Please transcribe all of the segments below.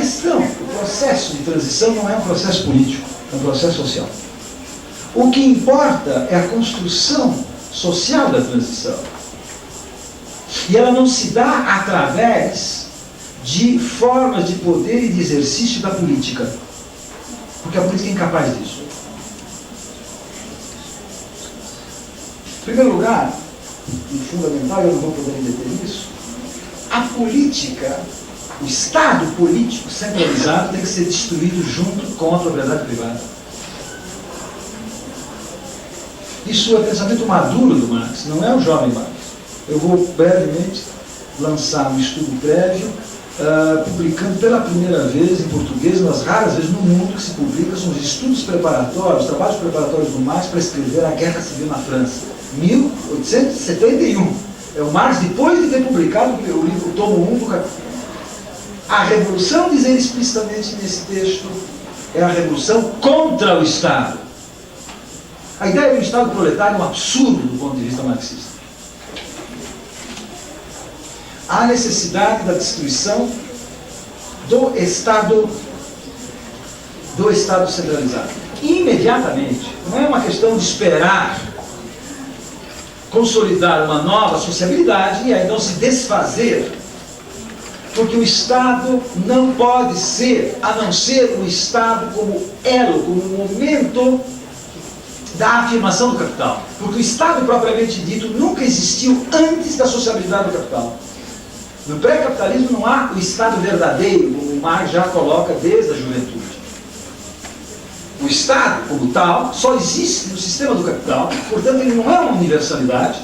questão, o processo de transição não é um processo político, é um processo social. O que importa é a construção social da transição. E ela não se dá através de formas de poder e de exercício da política. Porque a política é incapaz disso. Em primeiro lugar, e fundamental, eu não vou poder deter isso, a política, o Estado político centralizado tem que ser destruído junto com a propriedade privada. Isso é pensamento maduro do Marx, não é o jovem Marx. Eu vou brevemente lançar um estudo prévio, publicando pela primeira vez em português, nas raras vezes no mundo que se publica, são os estudos preparatórios, os trabalhos preparatórios do Marx para escrever a Guerra Civil na França. 1871. É o Marx, depois de ter publicado o livro, o tomo 1 do Capital. A revolução, diz ele explicitamente nesse texto, é a revolução contra o Estado. A ideia do Estado proletário é um absurdo do ponto de vista marxista. Há necessidade da destruição do Estado centralizado. Imediatamente. Não é uma questão de esperar consolidar uma nova sociabilidade e aí não se desfazer, porque o Estado não pode ser, a não ser o Estado como elo, como momento da afirmação do capital, porque o Estado propriamente dito nunca existiu antes da sociabilidade do capital. No pré-capitalismo não há o Estado verdadeiro, como o Marx já coloca desde a juventude. O Estado, como tal, só existe no sistema do capital, portanto ele não é uma universalidade,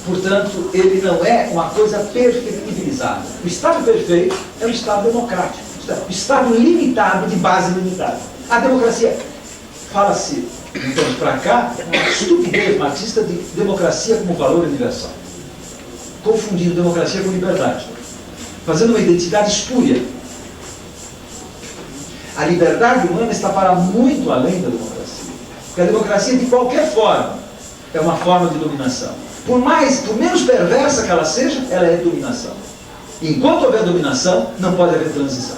portanto ele não é uma coisa perfectibilizada. O Estado perfeito é o Estado democrático, o Estado limitado de base limitada. A democracia, fala-se, então para cá, uma estupidez marxista de democracia como valor universal, confundindo democracia com liberdade, fazendo uma identidade espúria. A liberdade humana está para muito além da democracia. Porque a democracia, de qualquer forma, é uma forma de dominação. Por menos perversa que ela seja, ela é dominação. E enquanto houver dominação, não pode haver transição.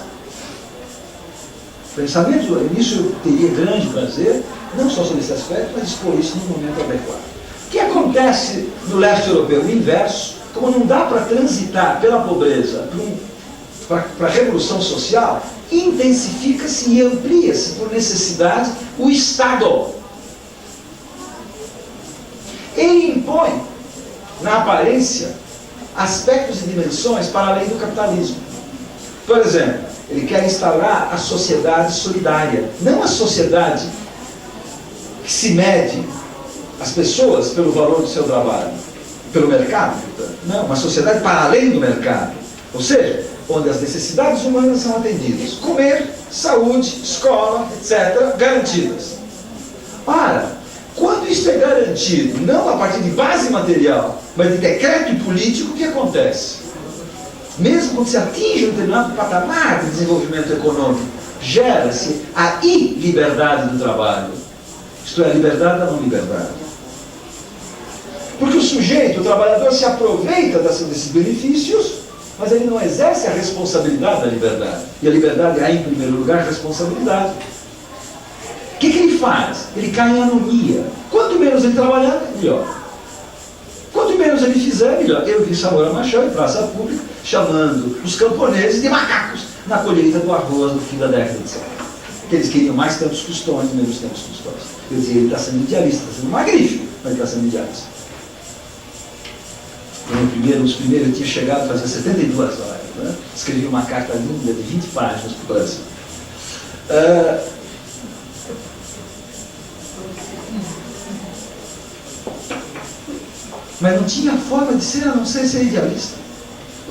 Pensamento, nisso eu teria grande prazer, não só sobre esse aspecto, mas expor isso no momento adequado. O que acontece no leste europeu? O inverso. Como não dá para transitar pela pobreza para a revolução social, intensifica-se e amplia-se por necessidade o Estado. Ele impõe, na aparência, aspectos e dimensões para além do capitalismo. Por exemplo, ele quer instaurar a sociedade solidária, não a sociedade que se mede as pessoas pelo valor do seu trabalho, pelo mercado, portanto. Não, uma sociedade para além do mercado. Ou seja, onde as necessidades humanas são atendidas. Comer, saúde, escola, etc., garantidas. Ora, quando isso é garantido, não a partir de base material, mas de decreto político, o que acontece? Mesmo quando se atinge um determinado patamar de desenvolvimento econômico, gera-se a iliberdade do trabalho. Isto é, a liberdade da não liberdade. Porque o sujeito, o trabalhador, se aproveita desses benefícios, mas ele não exerce a responsabilidade da liberdade. E a liberdade é, em primeiro lugar, responsabilidade. O que ele faz? Ele cai em anomia. Quanto menos ele trabalhar, melhor. Quanto menos ele fizer, melhor. Eu vi Samora Machel em praça pública, chamando os camponeses de macacos na colheita do arroz no fim da década de 70. Porque eles queriam mais campos custões, menos campos custões. Eu dizia, ele está sendo idealista, está sendo magnífico, mas ele está sendo idealista. Os primeiros eu tinha chegado a fazer 72 horas, né? Escrevi uma carta linda de 20 páginas para o Brasil. Mas não tinha forma de ser a não ser idealista.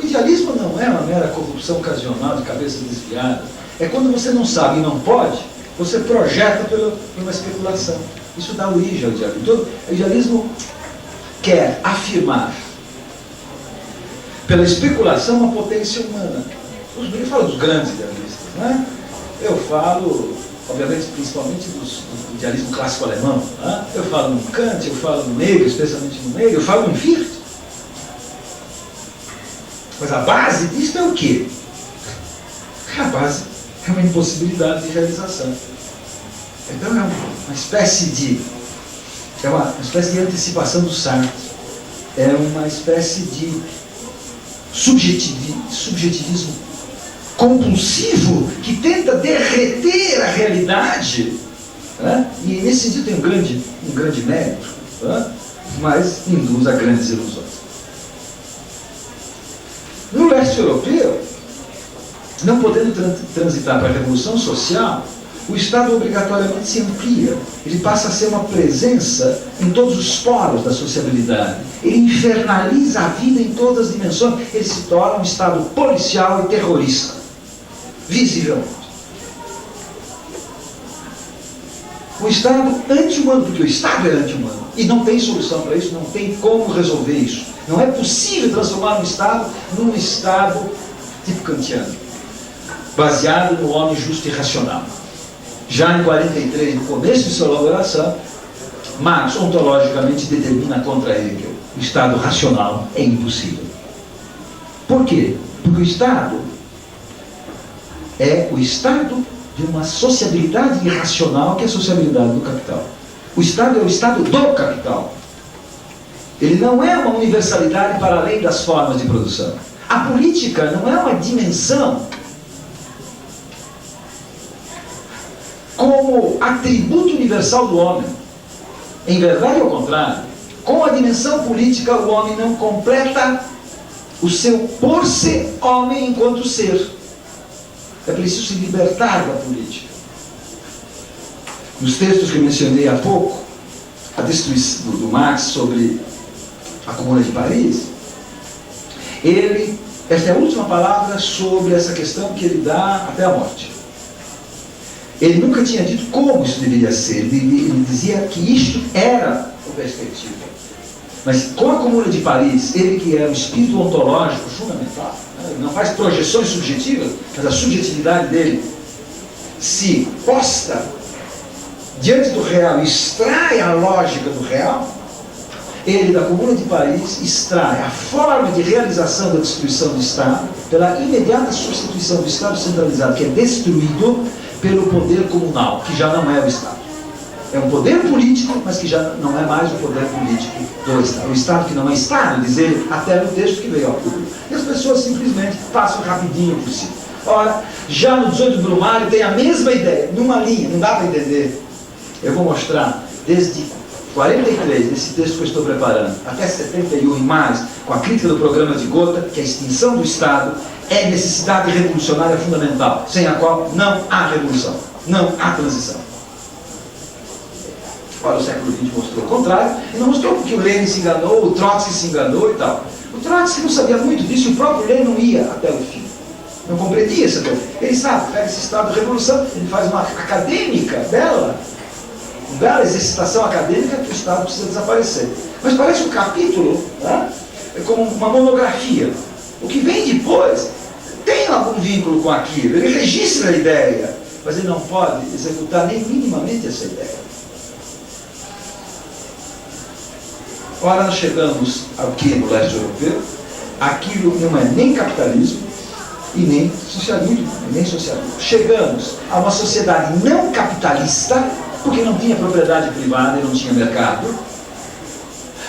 O idealismo não é uma mera corrupção ocasional de cabeça desviada. É quando você não sabe e não pode, você projeta por uma especulação. Isso dá origem ao idealismo. Então, o idealismo quer afirmar pela especulação uma potência humana. Eu falo dos grandes idealistas, né? Eu falo, obviamente, principalmente do idealismo clássico alemão, né? Eu falo no Kant, eu falo no Hegel, especialmente no Hegel, eu falo no Fichte. Mas a base disso é o quê? A base é uma impossibilidade de realização. Então é uma espécie de antecipação do Sartre. É uma espécie de subjetivismo compulsivo que tenta derreter a realidade, né? E nesse sentido tem um grande mérito, né? Mas induz a grandes ilusões. No leste europeu, não podendo transitar para a revolução social, o Estado obrigatoriamente se amplia. Ele passa a ser uma presença em todos os poros da sociabilidade. Ele infernaliza a vida em todas as dimensões. Ele se torna um Estado policial e terrorista, visivelmente. Um Estado anti-humano, porque o Estado é anti-humano. E não tem solução para isso, não tem como resolver isso. Não é possível transformar um Estado num Estado tipo kantiano, baseado no homem justo e racional. Já em 43, no começo de sua elaboração, Marx ontologicamente determina contra Hegel: o Estado racional é impossível. Por quê? Porque o Estado é o Estado de uma sociabilidade irracional, que é a sociabilidade do capital. O Estado é o Estado do capital. Ele não é uma universalidade para além das formas de produção. A política não é uma dimensão como atributo universal do homem. Em verdade, ao contrário. Com a dimensão política, o homem não completa o seu por ser homem enquanto ser. É preciso se libertar da política. Nos textos que eu mencionei há pouco, a destruição do Marx sobre a Comuna de Paris, esta é a última palavra sobre essa questão que ele dá até a morte. Ele nunca tinha dito como isso deveria ser. Ele dizia que isto era a perspectiva. Mas com a Comuna de Paris, ele que era o espírito ontológico fundamental, né? Ele não faz projeções subjetivas, mas a subjetividade dele se posta diante do real, extrai a lógica do real. Ele, da Comuna de Paris, extrai a forma de realização da destruição do Estado pela imediata substituição do Estado centralizado, que é destruído, pelo poder comunal, que já não é o Estado. É um poder político, mas que já não é mais o poder político do Estado. O Estado que não é Estado, diz ele, até no texto que veio ao público. E as pessoas simplesmente passam rapidinho por si. Ora, já no 18 de Brumário tem a mesma ideia, numa linha, não dá para entender. Eu vou mostrar desde 43, nesse texto que eu estou preparando, até 71 e mais, com a crítica do programa de Gotha, que a extinção do Estado é necessidade revolucionária fundamental, sem a qual não há revolução, não há transição. Ora, o século XX mostrou o contrário, e não mostrou porque o Lenin se enganou, o Trotsky se enganou e tal. O Trotsky não sabia muito disso, e o próprio Lenin não ia até o fim. Não compreendia isso até o fim. Ele sabe, pega esse estado de revolução, ele faz uma acadêmica bela, uma bela exercitação acadêmica, que o Estado precisa desaparecer. Mas parece um capítulo, né? É como uma monografia. O que vem depois tem algum vínculo com aquilo, ele registra a ideia, mas ele não pode executar nem minimamente essa ideia. Ora, nós chegamos aqui no leste europeu, aquilo não é nem capitalismo e nem socialismo, Chegamos a uma sociedade não capitalista, porque não tinha propriedade privada e não tinha mercado,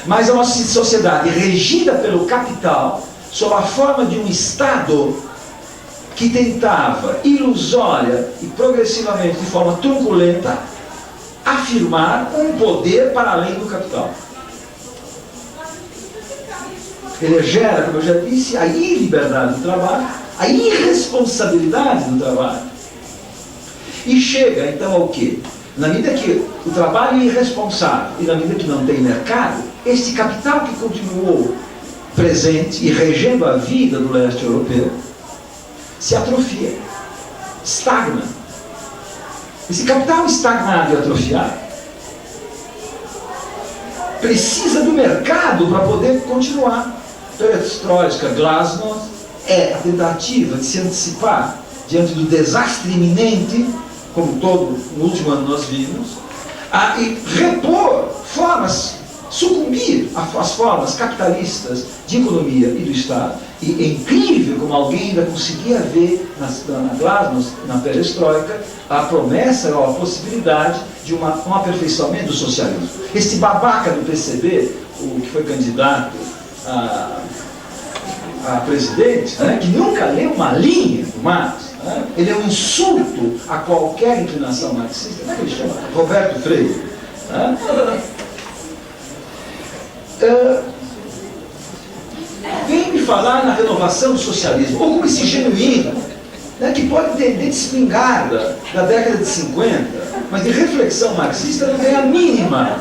mas a uma sociedade regida pelo capital, sob a forma de um Estado que tentava, ilusória e progressivamente, de forma truculenta, afirmar um poder para além do capital. Ele gera, como eu já disse, a iliberdade do trabalho, a irresponsabilidade do trabalho. E chega, então, ao quê? Na medida que o trabalho é irresponsável e na medida que não tem mercado, este capital que continuou presente e regendo a vida do leste europeu se atrofia, estagna. Esse capital estagnado e atrofiado precisa do mercado para poder continuar. Perestroika, glasnost, é a tentativa de se antecipar diante do desastre iminente, como todo no último ano nós vimos, e repor formas, sucumbir às formas capitalistas de economia e do Estado, E é incrível como alguém ainda conseguia ver na Glasnost, na perestroika, a promessa ou a possibilidade de um aperfeiçoamento do socialismo. Este babaca do PCB, o que foi candidato a presidente, né, que nunca leu uma linha do Marx, né, ele é um insulto a qualquer inclinação marxista. Como é que ele chama? Roberto Freire. Né? Vem me falar na renovação do socialismo, ou como esse genuíno, né, que pode entender de espingarda da década de 50, mas de reflexão marxista não tem a mínima.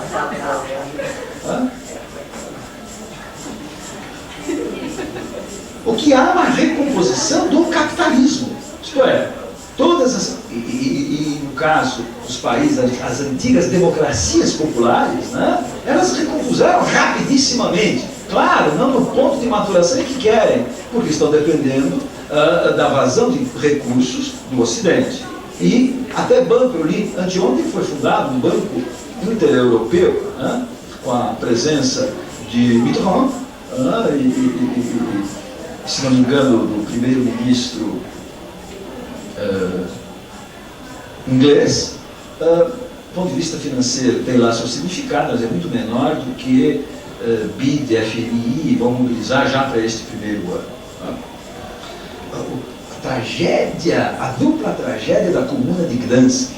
O que há uma recomposição do capitalismo. Isto é, todas as... E no caso dos países, as antigas democracias populares, né, elas recompuseram rapidissimamente. Claro, não no ponto de maturação que querem, porque estão dependendo da vazão de recursos do Ocidente. E até banco, eu li, anteontem foi fundado um banco inter-europeu, né, com a presença de Mitterrand, se não me engano, do primeiro-ministro inglês. Do ponto de vista financeiro, tem lá seu significado, mas é muito menor do que BID, FMI vão mobilizar já para este primeiro ano. A tragédia, a dupla tragédia da Comuna de Gdansk,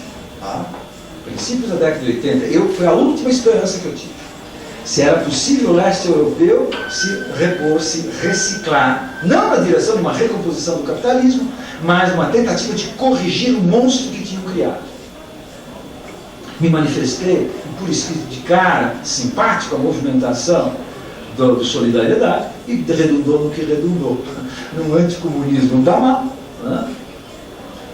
princípios da década de 80, foi a última esperança que eu tive. Se era possível o leste europeu se repor, se reciclar, não na direção de uma recomposição do capitalismo, mas uma tentativa de corrigir o monstro que tinham criado. Me manifestei, por escrito de cara, simpático à movimentação do Solidariedade, e redundou no que redundou, no anticomunismo da mal, né?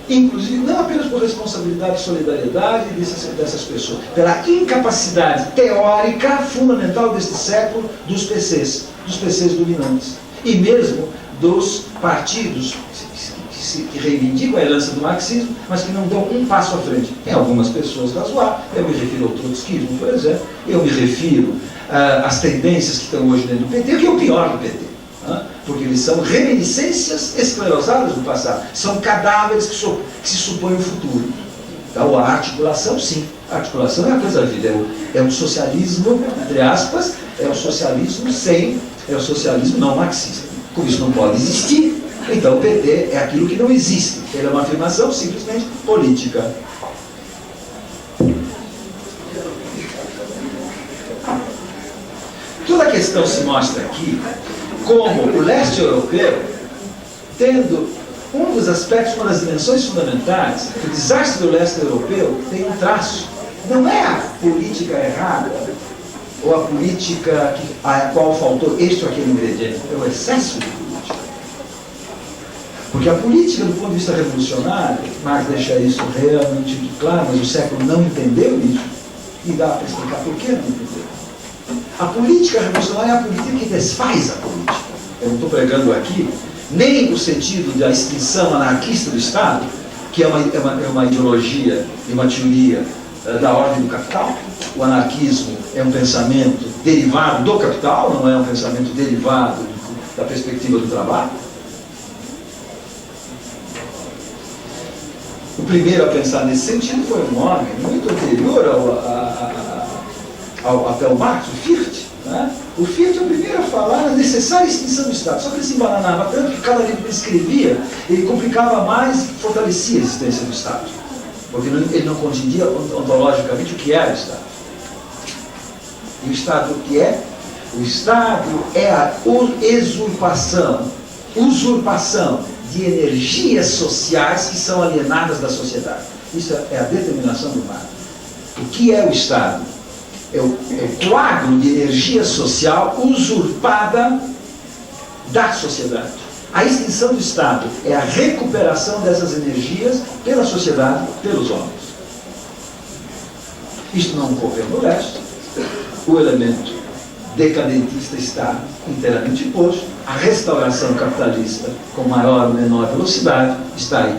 Inclusive, não apenas por responsabilidade e solidariedade dessas pessoas, pela incapacidade teórica fundamental deste século dos PCs dominantes, e mesmo dos partidos que reivindicam a herança do marxismo, mas que não dão um passo à frente. Tem algumas pessoas razoáveis, eu me refiro ao trotskismo, por exemplo, eu me refiro às tendências que estão hoje dentro do PT, que é o pior do PT. Porque eles são reminiscências esclerosadas do passado, são cadáveres que se supõem o futuro. Então a articulação, sim, a articulação é a coisa da vida, é um socialismo, entre aspas, é o socialismo não marxista. Como isso não pode existir, então o PT é aquilo que não existe, ele é uma afirmação simplesmente política. Toda a questão se mostra aqui como o leste europeu, tendo um dos aspectos, uma das dimensões fundamentais, o desastre do leste europeu tem um traço. Não é a política errada, ou a política a qual faltou este ou aquele ingrediente, é o excesso de política. Porque a política, do ponto de vista revolucionário, Marx deixa isso realmente muito claro, mas o século não entendeu isso, e dá para explicar por que não entendeu. A política revolucionária é a política que desfaz a política. Eu não estou pregando aqui nem o sentido da extinção anarquista do Estado, que é uma ideologia e uma teoria da ordem do capital. O anarquismo é um pensamento derivado do capital, não é um pensamento derivado da perspectiva do trabalho. O primeiro a pensar nesse sentido foi um homem muito anterior ao Marx, o Fichte. Né? O Fichte é o primeiro a falar na necessária extinção do Estado, só que ele se embananava tanto que cada livro que ele escrevia, ele complicava mais e fortalecia a existência do Estado, porque ele não continha ontologicamente o que era o Estado. E o Estado o que é? O Estado é a usurpação de energias sociais que são alienadas da sociedade. Isso é a determinação do Marx. O que é o Estado? É o quadro de energia social usurpada da sociedade. A extinção do Estado é a recuperação dessas energias pela sociedade, pelos homens. Isto não ocorreu no leste. O elemento decadentista está inteiramente posto. A restauração capitalista, com maior ou menor velocidade, está aí.